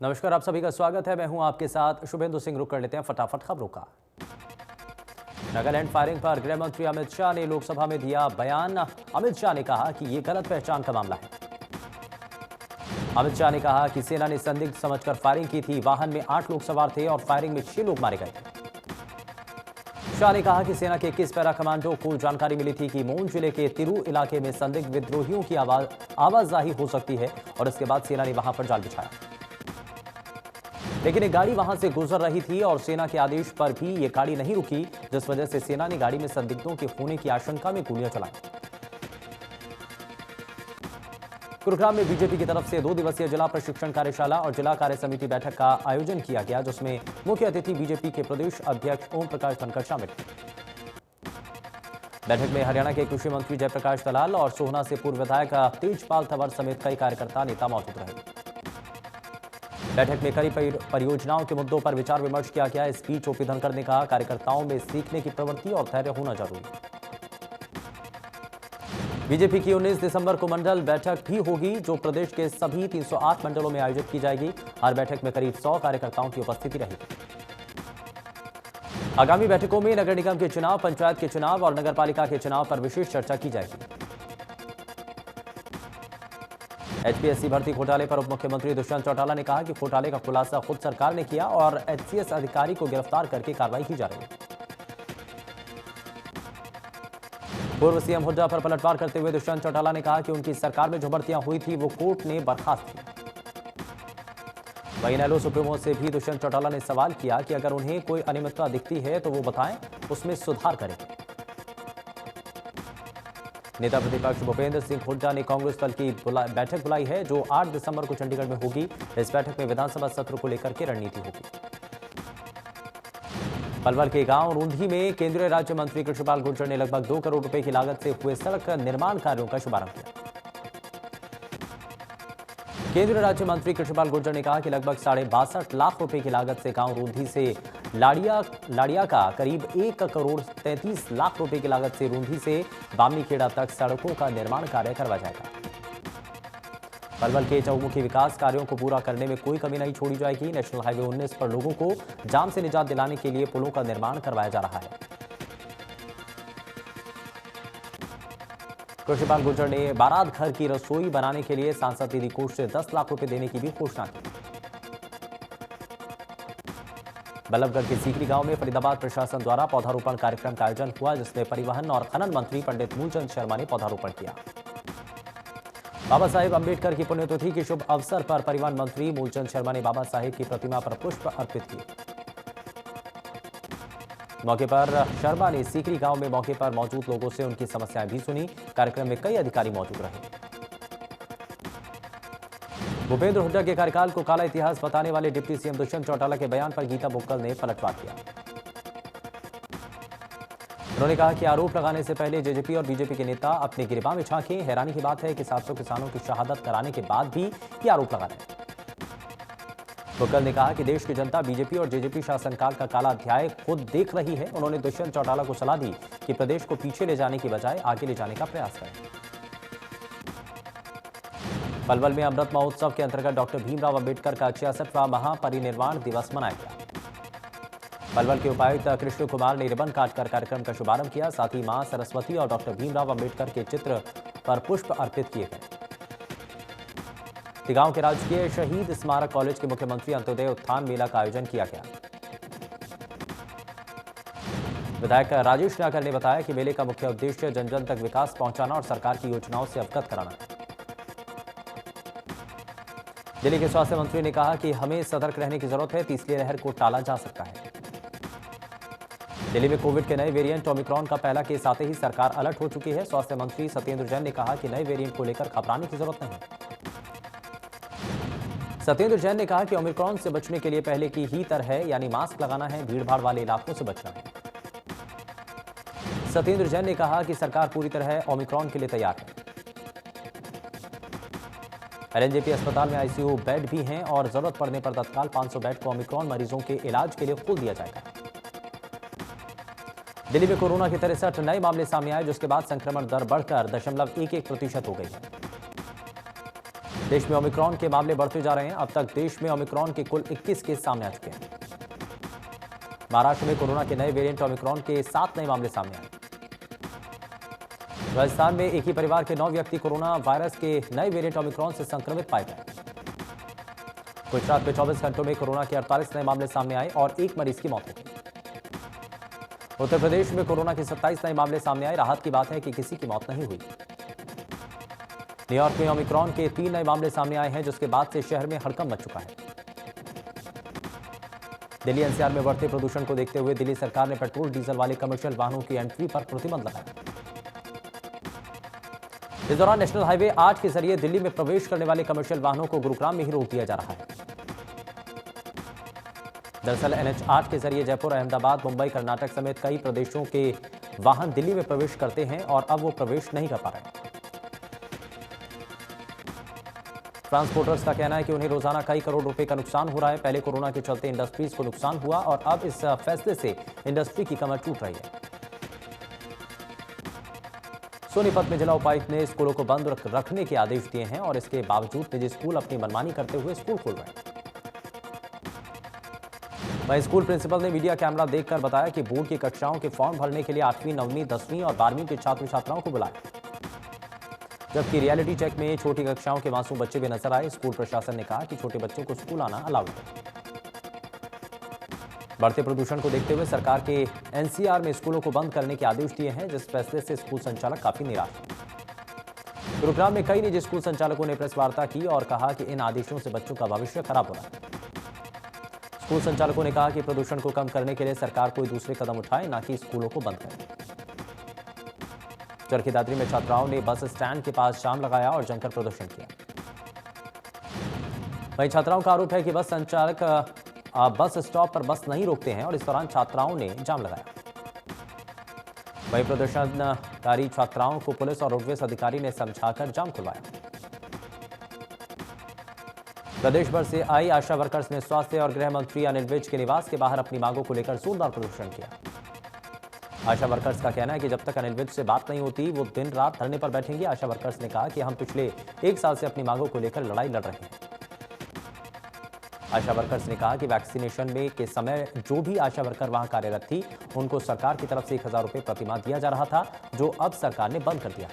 नमस्कार, आप सभी का स्वागत है। मैं हूं आपके साथ शुभेंदु सिंह। रुक कर लेते हैं फटाफट खबरों का। नागालैंड फायरिंग पर गृह मंत्री अमित शाह ने लोकसभा में दिया बयान। अमित शाह ने कहा कि यह गलत पहचान का मामला है। अमित शाह ने कहा कि सेना ने संदिग्ध समझकर फायरिंग की थी। वाहन में 8 लोग सवार थे और फायरिंग में 6 लोग मारे गए थे। शाह ने कहा कि सेना के 21 पैरा कमांडो को जानकारी मिली थी कि मोन जिले के तिरू इलाके में संदिग्ध विद्रोहियों की आवाजाही हो सकती है और इसके बाद सेना ने वहां पर जाल बिछाया। लेकिन एक गाड़ी वहां से गुजर रही थी और सेना के आदेश पर भी यह गाड़ी नहीं रुकी, जिस वजह से सेना ने गाड़ी में संदिग्धों के होने की आशंका में गोलियां चलाई। गुरुग्राम में बीजेपी की तरफ से 2 दिवसीय जिला प्रशिक्षण कार्यशाला और जिला कार्य समिति बैठक का आयोजन किया गया, जिसमें मुख्य अतिथि बीजेपी के प्रदेश अध्यक्ष ओम प्रकाश धनखड़ शामिल थे। बैठक में हरियाणा के कृषि मंत्री जयप्रकाश दलाल और सोहना से पूर्व विधायक तेजपाल तंवर समेत कई कार्यकर्ता नेता मौजूद रहे। बैठक में कई परियोजनाओं के मुद्दों पर विचार विमर्श किया गया। इस बीच ओपी धनखड़ ने कहा, कार्यकर्ताओं में सीखने की प्रवृत्ति और धैर्य होना जरूरी है। बीजेपी की 19 दिसंबर को मंडल बैठक भी होगी, जो प्रदेश के सभी 308 मंडलों में आयोजित की जाएगी। हर बैठक में करीब 100 कार्यकर्ताओं की उपस्थिति रहेगी। आगामी बैठकों में नगर निगम के चुनाव, पंचायत के चुनाव और नगरपालिका के चुनाव पर विशेष चर्चा की जाएगी। एचपीएससी भर्ती घोटाले पर उप मुख्यमंत्री दुष्यंत चौटाला ने कहा कि घोटाले का खुलासा खुद सरकार ने किया और एचसीएस अधिकारी को गिरफ्तार करके कार्रवाई की जा रही है। पूर्व सीएम हुड्डा पर पलटवार करते हुए दुष्यंत चौटाला ने कहा कि उनकी सरकार में जो भर्तियां हुई थी वो कोर्ट ने बर्खास्त की। वहीं इनेलो सुप्रीमो से भी दुष्यंत चौटाला ने सवाल किया कि अगर उन्हें कोई अनियमितता दिखती है तो वो बताएं, उसमें सुधार करेंगे। नेता प्रतिपक्ष भूपेंद्र सिंह हुड्डा ने कांग्रेस दल की बैठक बुलाई है, जो 8 दिसंबर को चंडीगढ़ में होगी। इस बैठक में विधानसभा सत्र को लेकर के रणनीति होगी। पलवल के गांव रूंधी में केंद्रीय राज्य मंत्री कृष्णपाल गुर्जर ने लगभग 2 करोड़ रुपए की लागत से हुए सड़क निर्माण कार्यों का शुभारंभ किया। केंद्रीय राज्य मंत्री कृष्णपाल गुर्जर ने कहा कि लगभग 62.5 लाख रुपए की लागत से गांव रूंधी से लाड़िया का करीब 1 करोड़ 33 लाख रुपए की लागत से रूंधी से बामनीखेड़ा तक सड़कों का निर्माण कार्य करवाया जाएगा। पलवल के चहुमुखी विकास कार्यों को पूरा करने में कोई कमी नहीं छोड़ी जाएगी। नेशनल हाईवे 19 पर लोगों को जाम से निजात दिलाने के लिए पुलों का निर्माण करवाया जा रहा है। कृष्णपाल गुर्जर ने बारात घर की रसोई बनाने के लिए सांसद निधि कोष से 10 लाख रुपए देने की भी घोषणा की। बल्लभगढ़ के सीकरी गांव में फरीदाबाद प्रशासन द्वारा पौधारोपण कार्यक्रम का आयोजन हुआ, जिसमें परिवहन और खनन मंत्री पंडित मूलचंद शर्मा ने पौधारोपण किया। बाबा साहेब अंबेडकर की पुण्यतिथि के शुभ अवसर पर परिवहन मंत्री मूलचंद शर्मा ने बाबा साहेब की प्रतिमा पर पुष्प अर्पित किए। मौके पर शर्मा ने सीकरी गांव में मौके पर मौजूद लोगों से उनकी समस्याएं भी सुनी। कार्यक्रम में कई अधिकारी मौजूद रहे। भूपेंद्र हुड्डा के कार्यकाल को काला इतिहास बताने वाले डिप्टी सीएम दुष्यंत चौटाला के बयान पर गीता बुक्कल ने पलटवार किया। उन्होंने कहा कि आरोप लगाने से पहले जेजेपी और बीजेपी के नेता अपने गिरबान में झांके। हैरानी की बात है कि 700 किसानों की शहादत कराने के बाद भी ये आरोप लगा रहे हैं। बुक्कल ने कहा कि देश की जनता बीजेपी और जेजेपी शासनकाल का काला अध्याय खुद देख रही है। उन्होंने दुष्यंत चौटाला को सलाह दी कि प्रदेश को पीछे ले जाने की बजाय आगे ले जाने का प्रयास करें। पलवल में अमृत महोत्सव के अंतर्गत डॉक्टर भीमराव अंबेडकर का 66वां महापरिनिर्वाण दिवस मनाया गया। पलवल के उपायुक्त कृष्ण कुमार ने रिबन काटकर कार्यक्रम का शुभारंभ किया। साथ ही मां सरस्वती और डॉक्टर भीमराव अंबेडकर के चित्र पर पुष्प अर्पित किए गए। गांव के राजकीय शहीद स्मारक कॉलेज के मुख्यमंत्री अंत्योदय उत्थान मेला का आयोजन किया गया। विधायक राजेश नागर ने बताया कि मेले का मुख्य उद्देश्य जन जन तक विकास पहुंचाना और सरकार की योजनाओं से अवगत कराना है। दिल्ली के स्वास्थ्य मंत्री ने कहा कि हमें सतर्क रहने की जरूरत है, तीसरी लहर को टाला जा सकता है। दिल्ली में कोविड के नए वेरिएंट ओमिक्रॉन का पहला केस आते ही सरकार अलर्ट हो चुकी है। स्वास्थ्य मंत्री सत्येंद्र जैन ने कहा कि नए वेरिएंट को लेकर घबराने की जरूरत नहीं। सत्येंद्र जैन ने कहा कि ओमिक्रॉन से बचने के लिए पहले की ही तरह है, यानी मास्क लगाना है, भीड़भाड़ वाले इलाकों से बचना है। सत्येंद्र जैन ने कहा कि सरकार पूरी तरह ओमिक्रॉन के लिए तैयार है। एलएनजेपी अस्पताल में आईसीयू बेड भी हैं और जरूरत पड़ने पर तत्काल 500 बेड को ओमिक्रॉन मरीजों के इलाज के लिए खोल दिया जाएगा। दिल्ली में कोरोना के 63 नए मामले सामने आए, जिसके बाद संक्रमण दर बढ़कर 0.11% हो गई है। देश में ओमिक्रॉन के मामले बढ़ते जा रहे हैं। अब तक देश में ओमिक्रॉन के कुल 21 केस सामने आ चुके हैं। महाराष्ट्र में कोरोना के नए वेरिएंट ओमिक्रॉन के 7 नए मामले सामने आए। राजस्थान में एक ही परिवार के 9 व्यक्ति कोरोना वायरस के नए वेरिएंट ओमिक्रॉन से संक्रमित पाए गए। गुजरात में 24 घंटों में कोरोना के 48 नए मामले सामने आए और एक मरीज की मौत हो गई। उत्तर प्रदेश में कोरोना के 27 नए मामले सामने आए। राहत की बात है कि किसी की मौत नहीं हुई। न्यूयॉर्क में ओमिक्रॉन के 3 नए मामले सामने आए हैं, जिसके बाद से शहर में हड़कंप मच चुका है। दिल्ली एनसीआर में बढ़ते प्रदूषण को देखते हुए दिल्ली सरकार ने पेट्रोल डीजल वाले कमर्शियल वाहनों की एंट्री पर प्रतिबंध लगाया। इस दौरान नेशनल हाईवे 8 के जरिए दिल्ली में प्रवेश करने वाले कमर्शियल वाहनों को गुरुग्राम में ही रोक दिया जा रहा है। दरअसल NH 8 के जरिए जयपुर, अहमदाबाद, मुंबई, कर्नाटक समेत कई प्रदेशों के वाहन दिल्ली में प्रवेश करते हैं और अब वो प्रवेश नहीं कर पा रहे। ट्रांसपोर्टर्स का कहना है कि उन्हें रोजाना कई करोड़ रुपए का नुकसान हो रहा है। पहले कोरोना के चलते इंडस्ट्रीज को नुकसान हुआ और अब इस फैसले से इंडस्ट्री की कमर टूट रही है। सोनीपत में जिला उपायुक्त ने स्कूलों को बंद रखने के आदेश दिए हैं और इसके बावजूद निजी स्कूल अपनी मनमानी करते हुए स्कूल खोल रहे हैं। वहीं स्कूल प्रिंसिपल ने मीडिया कैमरा देखकर बताया कि बोर्ड की कक्षाओं के फॉर्म भरने के लिए 8वीं, 9वीं, 10वीं और 12वीं के छात्र छात्राओं को बुलाया, जबकि रियलिटी चेक में छोटी कक्षाओं के मासूम बच्चे भी नजर आए। स्कूल प्रशासन ने कहा कि छोटे बच्चों को स्कूल आना अलाउड है। बढ़ते प्रदूषण को देखते हुए सरकार के एनसीआर में स्कूलों को बंद करने के आदेश दिए हैं, जिस फैसले से स्कूल संचालक काफी निराश हैं। गुरुग्राम में कई निजी स्कूल संचालकों ने प्रेस वार्ता की और कहा कि इन आदेशों से बच्चों का भविष्य खराब हो रहा है। स्कूल संचालकों ने कहा कि प्रदूषण को कम करने के लिए सरकार कोई दूसरे कदम उठाए, न कि स्कूलों को बंद करे। चरखी दादरी में छात्राओं ने बस स्टैंड के पास जाम लगाया और जमकर प्रदर्शन किया। वहीं छात्राओं का आरोप है कि बस संचालक बस स्टॉप पर बस नहीं रोकते हैं और इस दौरान छात्राओं ने जाम लगाया। वहीं प्रदर्शनकारी छात्राओं को पुलिस और रोडवेज अधिकारी ने समझाकर जाम खुलवाया। प्रदेश भर से आई आशा वर्कर्स ने स्वास्थ्य और गृह मंत्री अनिल विज के निवास के बाहर अपनी मांगों को लेकर जोरदार प्रदर्शन किया। आशा वर्कर्स का कहना है कि जब तक अनिल विज से बात नहीं होती वो दिन रात धरने पर बैठेंगे। आशा वर्कर्स ने कहा कि हम पिछले 1 साल से अपनी मांगों को लेकर लड़ाई लड़ रहे हैं। आशा वर्कर्स ने कहा कि वैक्सीनेशन में के समय जो भी आशा वर्कर वहां कार्यरत थी उनको सरकार की तरफ से 1000 रुपए प्रतिमाह दिया जा रहा था, जो अब सरकार ने बंद कर दिया।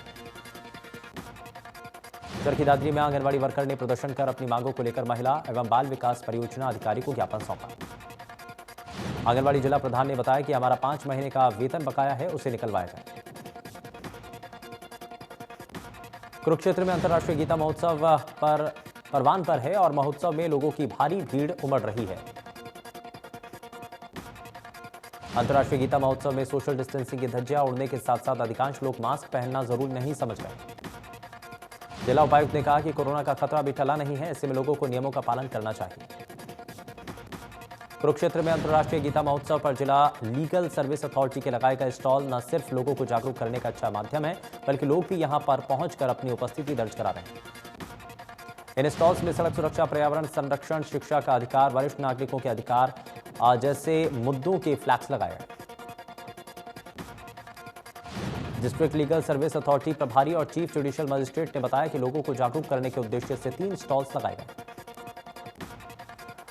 चरखी दादरी में आंगनबाड़ी वर्कर ने प्रदर्शन कर अपनी मांगों को लेकर महिला एवं बाल विकास परियोजना अधिकारी को ज्ञापन सौंपा। आंगनबाड़ी जिला प्रधान ने बताया कि हमारा 5 महीने का वेतन बकाया है, उसे निकलवाया जाए। कुरुक्षेत्र में अंतर्राष्ट्रीय गीता महोत्सव पर परवान पर है और महोत्सव में लोगों की भारी भीड़ उमड़ रही है। अंतर्राष्ट्रीय गीता महोत्सव में सोशल डिस्टेंसिंग की धज्जियां उड़ने के साथ साथ अधिकांश लोग मास्क पहनना जरूरी नहीं समझ रहे। जिला उपायुक्त ने कहा कि कोरोना का खतरा भी टला नहीं है, ऐसे में लोगों को नियमों का पालन करना चाहिए। कुरुक्षेत्र में अंतर्राष्ट्रीय गीता महोत्सव पर जिला लीगल सर्विस अथॉरिटी के लगाए गए स्टॉल न सिर्फ लोगों को जागरूक करने का अच्छा माध्यम है, बल्कि लोग भी यहां पर पहुंचकर अपनी उपस्थिति दर्ज करा रहे हैं। इन स्टॉल्स में सड़क सुरक्षा, पर्यावरण संरक्षण, शिक्षा का अधिकार, वरिष्ठ नागरिकों के अधिकार जैसे मुद्दों के फ्लैग्स लगाए गए। डिस्ट्रिक्ट लीगल सर्विस अथॉरिटी प्रभारी और चीफ जुडिशियल मजिस्ट्रेट ने बताया कि लोगों को जागरूक करने के उद्देश्य से 3 स्टॉल्स लगाए गए।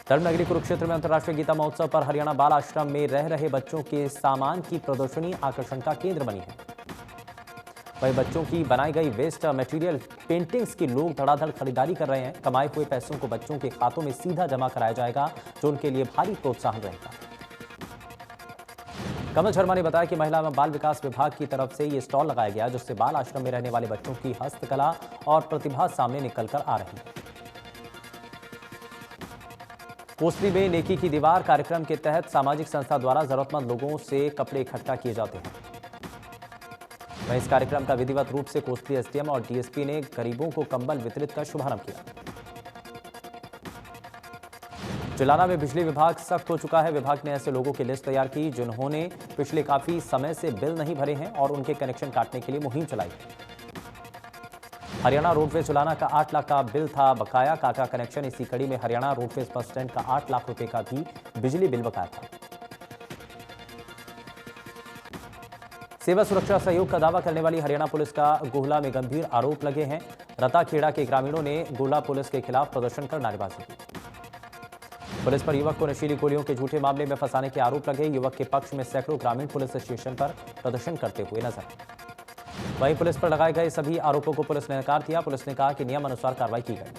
धर्मनगरी कुरुक्षेत्र में अंतर्राष्ट्रीय गीता महोत्सव पर हरियाणा बाल आश्रम में रह रहे बच्चों के सामान की प्रदर्शनी आकर्षण का केंद्र बनी है। वहीं बच्चों की बनाई गई वेस्ट मटेरियल पेंटिंग्स की लोग धड़ाधड़ खरीदारी कर रहे हैं। कमाए हुए पैसों को बच्चों के खातों में सीधा जमा कराया जाएगा, जो उनके लिए भारी प्रोत्साहन रहेगा। कमल शर्मा ने बताया कि महिला एवं बाल विकास विभाग की तरफ से ये स्टॉल लगाया गया, जिससे बाल आश्रम में रहने वाले बच्चों की हस्तकला और प्रतिभा सामने निकलकर आ रही है। कोसली में नेकी की दीवार कार्यक्रम के तहत सामाजिक संस्था द्वारा जरूरतमंद लोगों से कपड़े इकट्ठा किए जाते हैं। वहीं इस कार्यक्रम का विधिवत रूप से कोसली एसडीएम और डीएसपी ने गरीबों को कंबल वितरित कर शुभारंभ किया। जुलाना में बिजली विभाग सख्त हो चुका है। विभाग ने ऐसे लोगों की लिस्ट तैयार की जिन्होंने पिछले काफी समय से बिल नहीं भरे हैं और उनके कनेक्शन काटने के लिए मुहिम चलाई। हरियाणा रोडवेज जुलाना का 8 लाख का बिल था बकाया। काका कनेक्शन इसी कड़ी में हरियाणा रोडवेज बस स्टैंड का 8 लाख रुपए का भी बिजली बिल बकाया था। सेवा सुरक्षा सहयोग का दावा करने वाली हरियाणा पुलिस का गुहला में गंभीर आरोप लगे हैं। रताखेड़ा के ग्रामीणों ने गुहला पुलिस के खिलाफ प्रदर्शन कर नारेबाजी की। पुलिस पर युवक को नशीली गोलियों के झूठे मामले में फंसाने के आरोप लगे। युवक के पक्ष में सैकड़ों ग्रामीण पुलिस स्टेशन पर प्रदर्शन करते हुए नजर आए। वहीं पुलिस पर लगाए गए सभी आरोपों को पुलिस ने नकार दिया। पुलिस ने कहा कि नियमानुसार कार्रवाई की गई।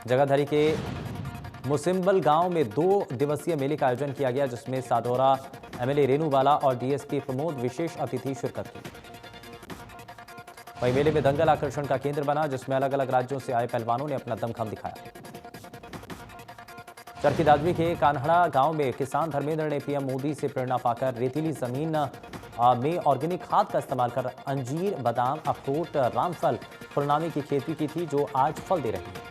जगाधरी के मुसिम्बल गांव में 2 दिवसीय मेले का आयोजन किया गया, जिसमें साधौरा एमएलए रेणुबाला और डीएसपी प्रमोद विशेष अतिथि शिरकत की। वहीं मेले में दंगल आकर्षण का केंद्र बना, जिसमें अलग अलग राज्यों से आए पहलवानों ने अपना दमखम दिखाया। चरखी दादरी के कान्हड़ा गांव में किसान धर्मेंद्र ने पीएम मोदी से प्रेरणा पाकर रेतीली जमीन में ऑर्गेनिक खाद का इस्तेमाल कर अंजीर, बादाम, अखरोट, रामफल, फुलनामी की खेती की थी, जो आज फल दे रही है।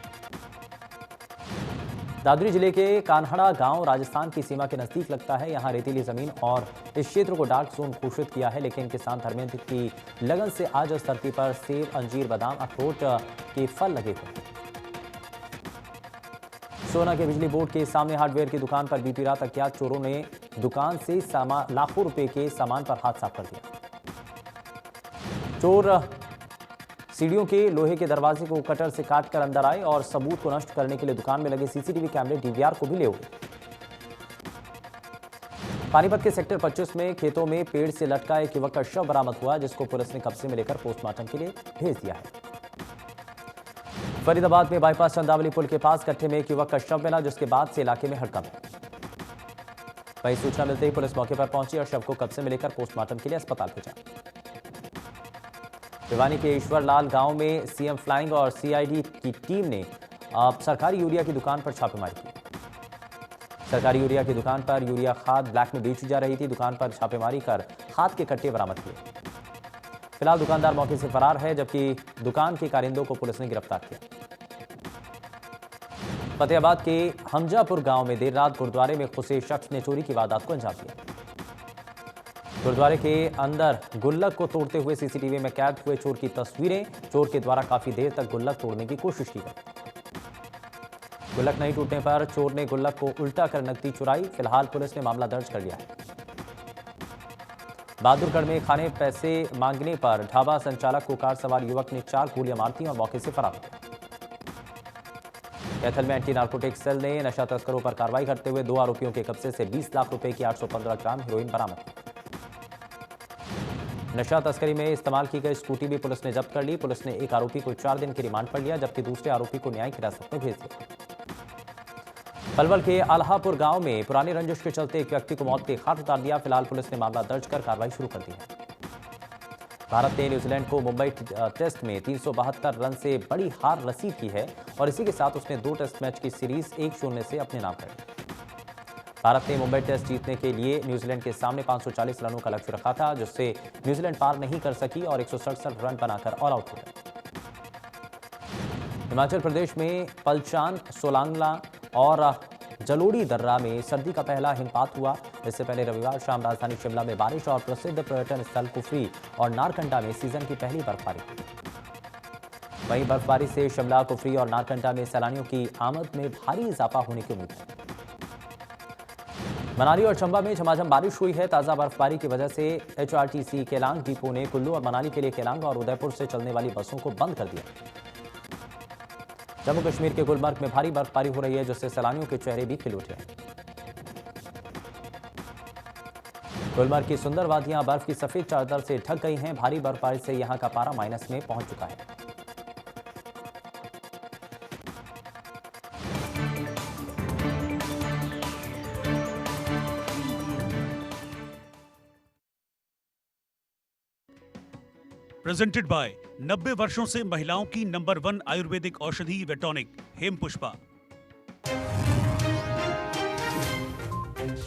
दादरी जिले के कान्हड़ा गांव राजस्थान की सीमा के नजदीक लगता है। यहां रेतीली जमीन और इस क्षेत्र को डार्क जोन घोषित किया है, लेकिन किसान धर्मेंद्र की लगन से आज इस धरती पर सेब, अंजीर, बादाम, अखरोट के फल लगे हुए। सोना के बिजली बोर्ड के सामने हार्डवेयर की दुकान पर बीती रात अज्ञात चोरों ने दुकान से लाखों रुपए के सामान पर हाथ साफ कर दिया। चोर सीढ़ियों के लोहे के दरवाजे को कटर से काटकर अंदर आए और सबूत को नष्ट करने के लिए दुकान में लगे सीसीटीवी कैमरे डीवीआर को भी ले गए। पानीपत के सेक्टर 25 में खेतों में पेड़ से लटका एक युवक का शव बरामद हुआ, जिसको पुलिस ने कब्जे में लेकर पोस्टमार्टम के लिए भेज दिया है। फरीदाबाद में बाईपास चंदावली पुल के पास गड्ढे में एक युवक का शव मिला, जिसके बाद से इलाके में हड़कंप है। वहीं सूचना मिलते ही पुलिस मौके पर पहुंची और शव को कब्जे में लेकर पोस्टमार्टम के लिए अस्पताल भेजा। भिवानी के ईश्वरलाल गांव में सीएम फ्लाइंग और सीआईडी की टीम ने सरकारी यूरिया की दुकान पर छापेमारी की। सरकारी यूरिया की दुकान पर यूरिया खाद ब्लैक में बेची जा रही थी। दुकान पर छापेमारी कर खाद के कट्टे बरामद किए। फिलहाल दुकानदार मौके से फरार है, जबकि दुकान के कारिंदों को पुलिस ने गिरफ्तार किया। फतेहाबाद के हमजापुर गांव में देर रात गुरुद्वारे में घुसे शख्स ने चोरी की वारदात को अंजाम दिया। गुरुद्वारे के अंदर गुल्लक को तोड़ते हुए सीसीटीवी में कैद हुए चोर की तस्वीरें। चोर के द्वारा काफी देर तक गुल्लक तोड़ने की कोशिश की गई। गुल्लक नहीं टूटने पर चोर ने गुल्लक को उल्टा कर नकदी चुराई। फिलहाल पुलिस ने मामला दर्ज कर लिया है। बहादुरगढ़ में खाने पैसे मांगने पर ढाबा संचालक को कार सवार युवक ने 4 गोलियां मार दी और मौके से फरार हो गया। कैथल में एंटी नार्कोटिक्स सेल ने नशा तस्करों पर कार्रवाई करते हुए 2 आरोपियों के कब्जे से 20 लाख रुपए की 815 ग्राम हेरोइन बरामद की। नशा तस्करी में इस्तेमाल की गई स्कूटी भी पुलिस ने जब्त कर ली। पुलिस ने एक आरोपी को 4 दिन की रिमांड पर लिया, जबकि दूसरे आरोपी को न्यायिक हिरासत में भेज दिया। पलवल के आल्हापुर गांव में पुरानी रंजिश के चलते एक व्यक्ति को मौत के घाट उतार दिया। फिलहाल पुलिस ने मामला दर्ज कर कार्रवाई शुरू कर दी है। भारत ने न्यूजीलैंड को मुंबई टेस्ट में 372 रन से बड़ी हार रसीद की है और इसी के साथ उसने 2 टेस्ट मैच की सीरीज 1-0 से अपने नाम कर ली। भारत ने मुंबई टेस्ट जीतने के लिए न्यूजीलैंड के सामने 540 रनों का लक्ष्य रखा था, जिससे न्यूजीलैंड पार नहीं कर सकी और 167 रन बनाकर ऑल आउट हो गए। हिमाचल प्रदेश में पलचान, सोलांगला और जलोड़ी दर्रा में सर्दी का पहला हिमपात हुआ। इससे पहले रविवार शाम राजधानी शिमला में बारिश और प्रसिद्ध पर्यटन स्थल कुफरी और नारकंडा में सीजन की पहली बर्फबारी हुई। वहीं बर्फबारी से शिमला, कुफरी और नारकंडा में सैलानियों की आमद में भारी इजाफा होने की उम्मीद है। मनाली और चंबा में झमाझम बारिश हुई है। ताजा बर्फबारी की वजह से एचआरटीसी केलांग डिपो ने कुल्लू और मनाली के लिए केलांग और उदयपुर से चलने वाली बसों को बंद कर दिया। जम्मू कश्मीर के गुलमर्ग में भारी बर्फबारी हो रही है, जिससे सैलानियों के चेहरे भी खिल उठे हैं। गुलमर्ग की सुंदर वादियां बर्फ की सफेद चादर से ढक गई हैं। भारी बर्फबारी से यहां का पारा माइनस में पहुंच चुका है। प्रेजेंटेड बाय 90 वर्षों से महिलाओं की नंबर 1 आयुर्वेदिक औषधि वेटॉनिक हेमपुष्पा।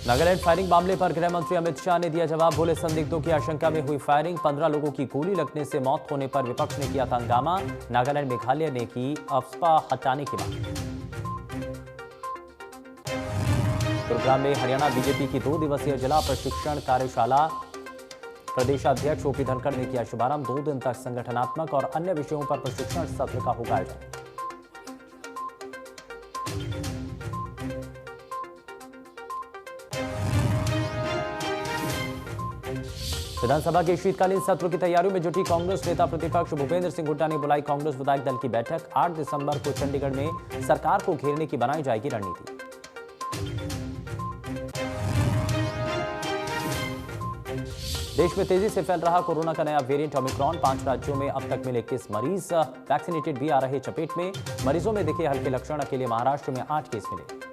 नागालैंड फायरिंग मामले पर गृह मंत्री अमित शाह ने दिया जवाब। बोले, संदिग्धों की आशंका में हुई फायरिंग, 15 लोगों की गोली लगने से मौत होने पर विपक्ष ने किया था हंगामा। नागालैंड मेघालय ने की अफवाह हटाने की मांग। गुरुग्राम में हरियाणा बीजेपी की 2 दिवसीय जिला प्रशिक्षण कार्यशाला प्रदेशाध्यक्ष ओपी धनखड़ ने किया शुभारंभ। 2 दिन तक संगठनात्मक और अन्य विषयों पर प्रशिक्षण सत्र का होगा आयोजन। विधानसभा के शीतकालीन सत्र की तैयारियों में जुटी कांग्रेस नेता प्रतिपक्ष भूपेंद्र सिंह हुड्डा ने बुलाई कांग्रेस विधायक दल की बैठक। 8 दिसंबर को चंडीगढ़ में सरकार को घेरने की बनाई जाएगी रणनीति। देश में तेजी से फैल रहा कोरोना का नया वेरिएंट ओमिक्रॉन। 5 राज्यों में अब तक मिले 21 मरीज वैक्सीनेटेड भी आ रहे चपेट में। मरीजों में दिखे हल्के लक्षण। अकेले महाराष्ट्र में 8 केस मिले।